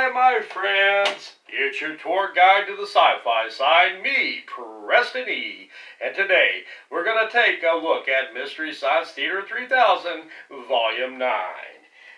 Hi, my friends. It's your tour guide to the sci-fi side, me, Preston E. And today, we're going to take a look at Mystery Science Theater 3000, Volume 9.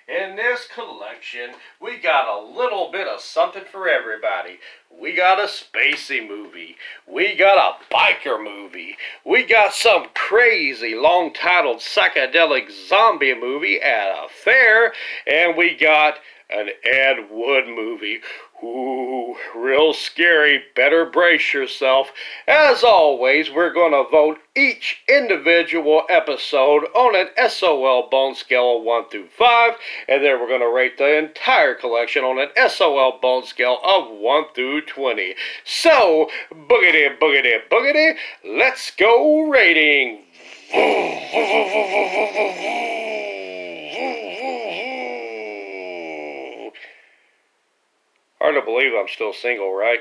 In this collection, we got a little bit of something for everybody. We got a spacey movie. We got a biker movie. We got some crazy long-titled psychedelic zombie movie at a fair. And we got an Ed Wood movie. Ooh, real scary. Better brace yourself. As always, we're going to vote each individual episode on an SOL bone scale of 1 through 5, and then we're going to rate the entire collection on an SOL bone scale of 1 through 20. So, boogity, boogity, boogity, let's go rating. Hard to believe I'm still single, right?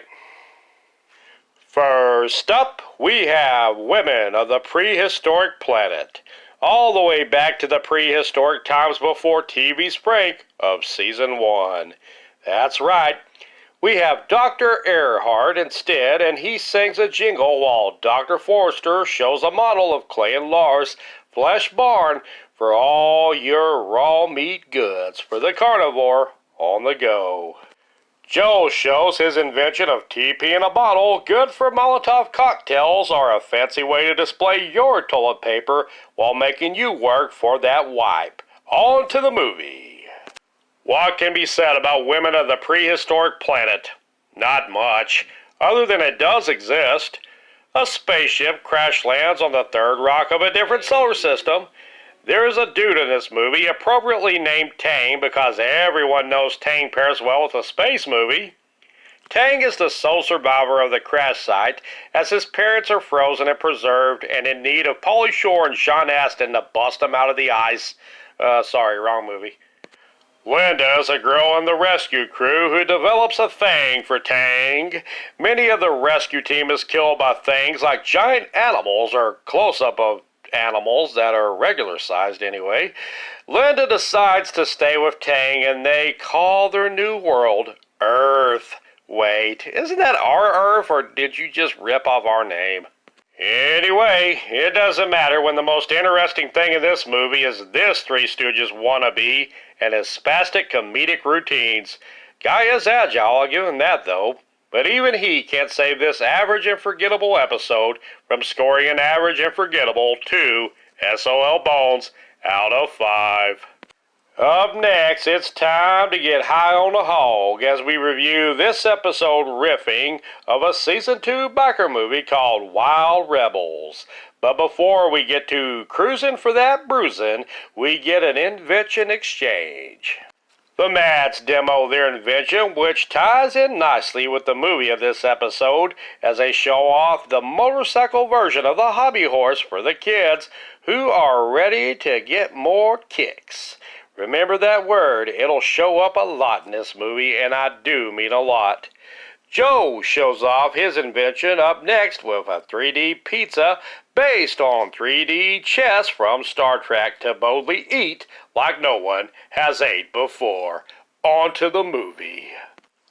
First up, we have Women of the Prehistoric Planet. All the way back to the prehistoric times before TV's prank of Season 1. That's right. We have Dr. Earhart instead, and he sings a jingle while Dr. Forrester shows a model of Clay and Lars' Flesh Barn for all your raw meat goods for the carnivore on the go. Joe shows his invention of TP in a bottle, good for Molotov cocktails, or a fancy way to display your toilet paper while making you work for that wipe. On to the movie. What can be said about Women of the Prehistoric Planet? Not much, other than it does exist. A spaceship crash lands on the third rock of a different solar system. There is a dude in this movie appropriately named Tang because everyone knows Tang pairs well with a space movie. Tang is the sole survivor of the crash site as his parents are frozen and preserved and in need of Pauly Shore and Sean Astin to bust them out of the ice. Sorry, wrong movie. Linda is a girl in the rescue crew who develops a thing for Tang. Many of the rescue team is killed by things like giant animals or close-up of animals that are regular sized anyway. Linda decides to stay with Tang and they call their new world Earth. Wait, isn't that our Earth or did you just rip off our name? Anyway, it doesn't matter when the most interesting thing in this movie is this Three Stooges wannabe and his spastic comedic routines. Guy is agile, I'll give him that though. But even he can't save this average and forgettable episode from scoring an average and forgettable 2 SOL bones out of 5. Up next, it's time to get high on the hog as we review this episode riffing of a Season 2 biker movie called Wild Rebels. But before we get to cruising for that bruising, we get an invention exchange. The Mats demo their invention, which ties in nicely with the movie of this episode as they show off the motorcycle version of the hobby horse for the kids who are ready to get more kicks. Remember that word, it'll show up a lot in this movie, and I do mean a lot. Joe shows off his invention up next with a 3D pizza based on 3D chess from Star Trek to boldly eat like no one has ate before. On to the movie.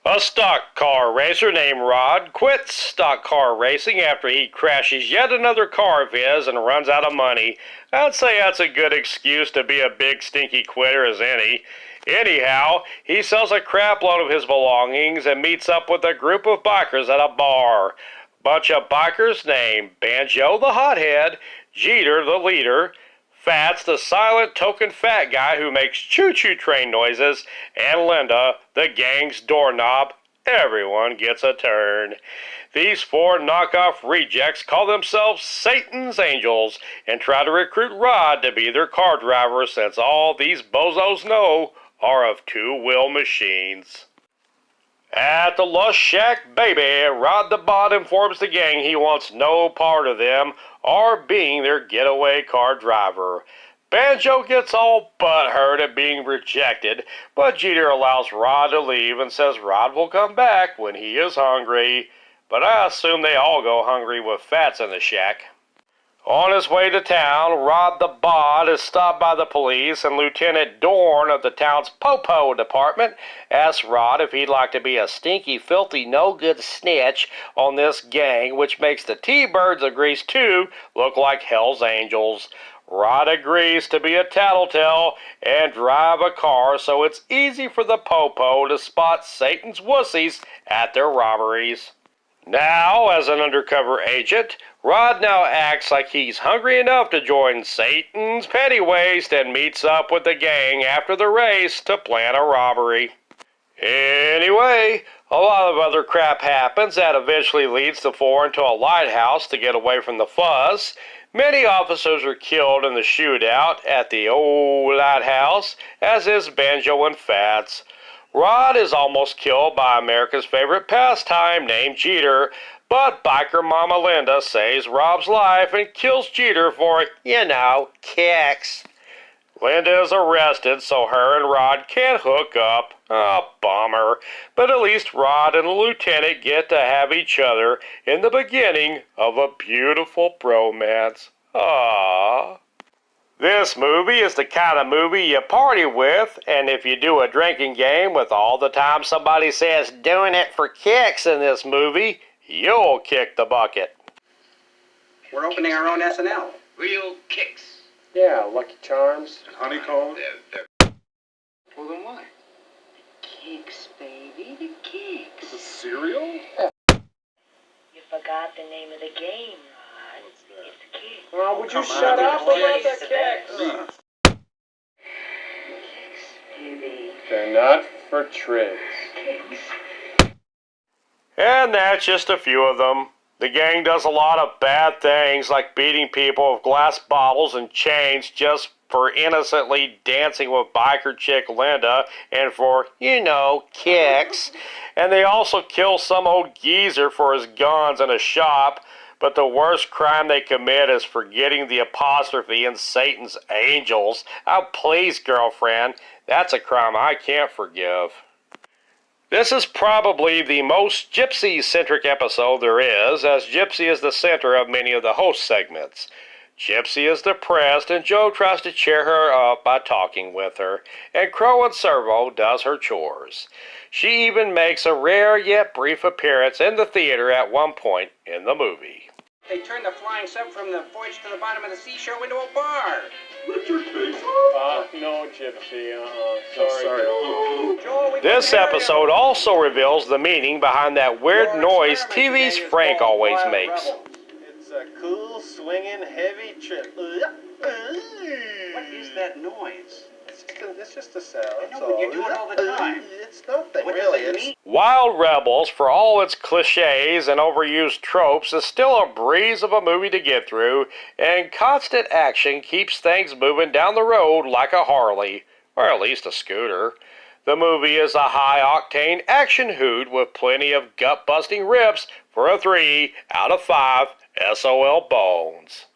A stock car racer named Rod quits stock car racing after he crashes yet another car of his and runs out of money. I'd say that's a good excuse to be a big stinky quitter as any. Anyhow, he sells a crap load of his belongings and meets up with a group of bikers at a bar. Bunch of bikers named Banjo the Hothead, Jeter the Leader, Fats the silent token fat guy who makes choo-choo train noises, and Linda, the gang's doorknob. Everyone gets a turn. These 4 knockoff rejects call themselves Satan's Angels and try to recruit Rod to be their car driver since all these bozos know are of two-wheel machines. At the Lush Shack Baby, Rod the Bot informs the gang he wants no part of them or being their getaway car driver. Banjo gets all butthurt at being rejected, but Jeter allows Rod to leave and says Rod will come back when he is hungry. But I assume they all go hungry with Fats in the shack. On his way to town, Rod the Bod is stopped by the police, and Lieutenant Dorn of the town's Popo department asks Rod if he'd like to be a stinky, filthy, no-good snitch on this gang, which makes the T-Birds of Grease 2 look like Hell's Angels. Rod agrees to be a tattletale and drive a car so it's easy for the Popo to spot Satan's wussies at their robberies. Now, as an undercover agent, Rod now acts like he's hungry enough to join Satan's petty waste and meets up with the gang after the race to plan a robbery. Anyway, a lot of other crap happens that eventually leads the four into a lighthouse to get away from the fuss. Many officers are killed in the shootout at the old lighthouse, as is Banjo and Fats. Rod is almost killed by America's favorite pastime named Jeter, but biker Mama Linda saves Rob's life and kills Jeter for, kicks. Linda is arrested so her and Rod can't hook up. Bummer. But at least Rod and the lieutenant get to have each other in the beginning of a beautiful bromance. Aww. This movie is the kind of movie you party with, and if you do a drinking game with all the time somebody says doing it for kicks in this movie, you'll kick the bucket. We're opening our own SNL. Real kicks. Yeah, Lucky Charms. Honeycomb. Well, then why? Kicks, baby, the kicks. The cereal? You forgot the name of the game, Rod. It's kicks. Oh, would you Come shut on, up please. about the kicks? Kicks, baby. They're not for tricks. Kicks. And that's just a few of them. The gang does a lot of bad things like beating people with glass bottles and chains just for innocently dancing with biker chick Linda and for, kicks. And they also kill some old geezer for his guns in a shop, but the worst crime they commit is forgetting the apostrophe in Satan's Angels. Oh, please, girlfriend, that's a crime I can't forgive. This is probably the most Gypsy-centric episode there is, as Gypsy is the center of many of the host segments. Gypsy is depressed, and Joe tries to cheer her up by talking with her, and Crow and Servo does her chores. She even makes a rare yet brief appearance in the theater at one point in the movie. They turned the flying sub from the voyage to the bottom of the sea show into a bar. No, Gypsy, Joel, we This couldn't hear episode you. also reveals the meaning behind that weird noise TV's Frank always makes. It's a cool, swinging, heavy trip. What is that noise? It's just a sound. I know, but you do it all the time. It's nothing, What really. does it mean? Wild Rebels, for all its cliches and overused tropes, is still a breeze of a movie to get through, and constant action keeps things moving down the road like a Harley, or at least a scooter. The movie is a high-octane action hoot with plenty of gut-busting rips for a 3 out of 5 SOL bones.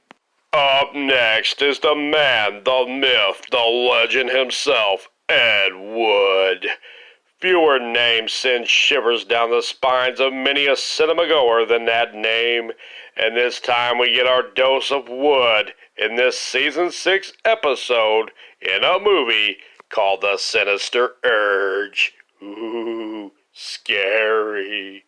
Up next is the man, the myth, the legend himself, Ed Wood. Fewer names send shivers down the spines of many a cinema-goer than that name, and this time we get our dose of Wood in this Season 6 episode in a movie called The Sinister Urge. Ooh, scary.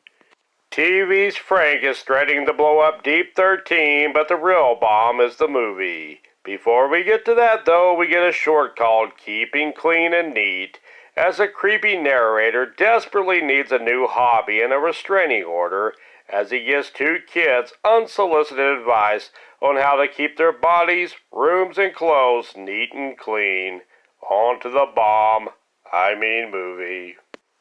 TV's Frank is threatening to blow up Deep 13, but the real bomb is the movie. Before we get to that, though, we get a short called Keeping Clean and Neat, as a creepy narrator desperately needs a new hobby and a restraining order, as he gives 2 kids unsolicited advice on how to keep their bodies, rooms, and clothes neat and clean. On to the movie.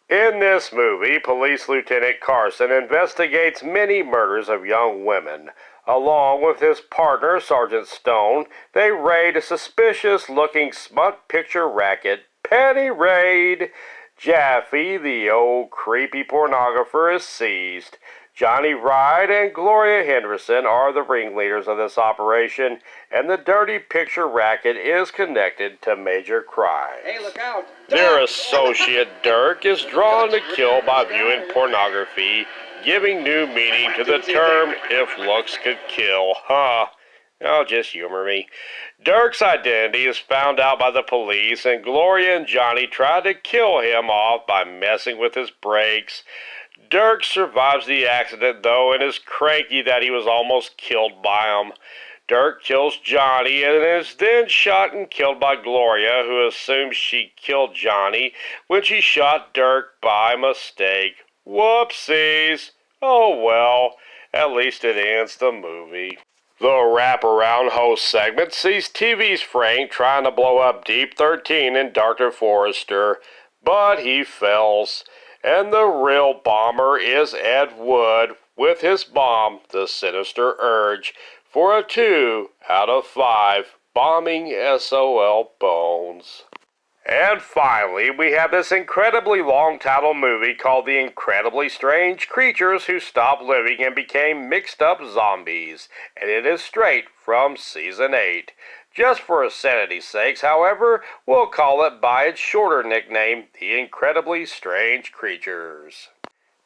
In this movie, Police Lieutenant Carson investigates many murders of young women. Along with his partner, Sergeant Stone, they raid a suspicious-looking smut picture racket, Penny Raid. Jaffe, the old creepy pornographer, is seized. Johnny Ride and Gloria Henderson are the ringleaders of this operation, and the dirty picture racket is connected to major crimes. Hey, look out. Their associate Dirk is drawn to kill by viewing pornography, giving new meaning to the term "if looks could kill." Oh, just humor me. Dirk's identity is found out by the police, and Gloria and Johnny try to kill him off by messing with his brakes. Dirk survives the accident, though, and is cranky that he was almost killed by him. Dirk kills Johnny and is then shot and killed by Gloria, who assumes she killed Johnny when she shot Dirk by mistake. Whoopsies! Oh well, at least it ends the movie. The wraparound host segment sees TV's Frank trying to blow up Deep 13 in Dr. Forrester, but he fails. And the real bomber is Ed Wood with his bomb, the Sinister Urge, for a 2 out of 5 bombing SOL Bones. And finally, we have this incredibly long title movie called The Incredibly Strange Creatures Who Stopped Living and Became Mixed Up Zombies, and it is straight from Season 8. Just for sanity's sakes, however, we'll call it by its shorter nickname, The Incredibly Strange Creatures.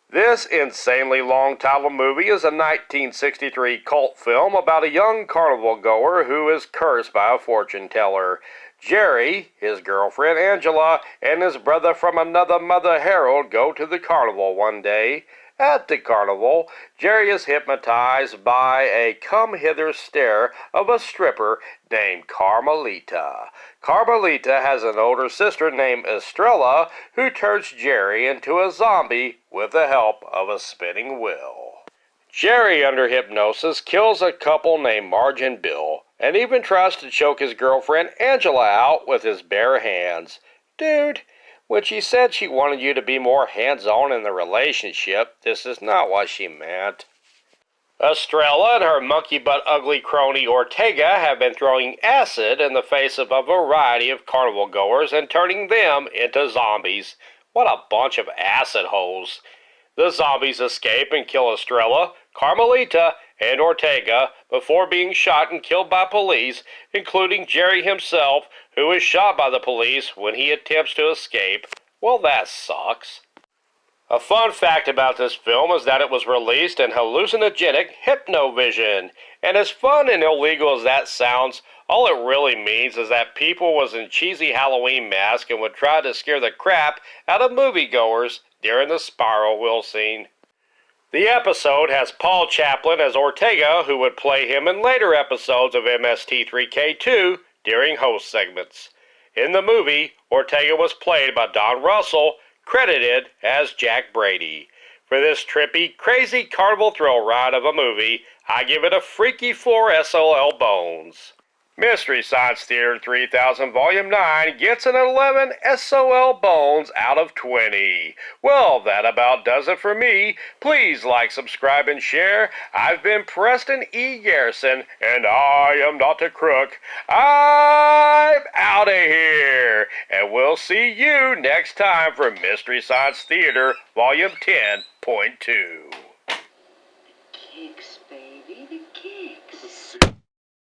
This insanely long title movie is a 1963 cult film about a young carnival goer who is cursed by a fortune teller. Jerry, his girlfriend Angela, and his brother from another mother, Harold, go to the carnival one day. At the carnival, Jerry is hypnotized by a come-hither stare of a stripper named Carmelita. Carmelita has an older sister named Estrella who turns Jerry into a zombie with the help of a spinning wheel. Jerry, under hypnosis, kills a couple named Marge and Bill, and even tries to choke his girlfriend Angela out with his bare hands. Dude, when she said she wanted you to be more hands-on in the relationship, this is not what she meant. Estrella and her monkey-butt ugly crony Ortega have been throwing acid in the face of a variety of carnival goers and turning them into zombies. What a bunch of acid holes. The zombies escape and kill Estrella, Carmelita, and Ortega before being shot and killed by police, including Jerry himself, who is shot by the police when he attempts to escape. Well, that sucks. A fun fact about this film is that it was released in hallucinogenic Hypnovision. And as fun and illegal as that sounds, all it really means is that people was in cheesy Halloween masks and would try to scare the crap out of moviegoers during the spiral wheel scene. The episode has Paul Chaplin as Ortega, who would play him in later episodes of MST3K2 during host segments. In the movie, Ortega was played by Don Russell, credited as Jack Brady. For this trippy, crazy carnival thrill ride of a movie, I give it a freaky 4 SOL Bones. Mystery Science Theater 3000 Volume 9 gets an 11 SOL Bones out of 20. Well, that about does it for me. Please like, subscribe, and share. I've been Preston E. Garrison, and I am not a crook. I'm out of here, and we'll see you next time for Mystery Science Theater Volume 10.2. Kicks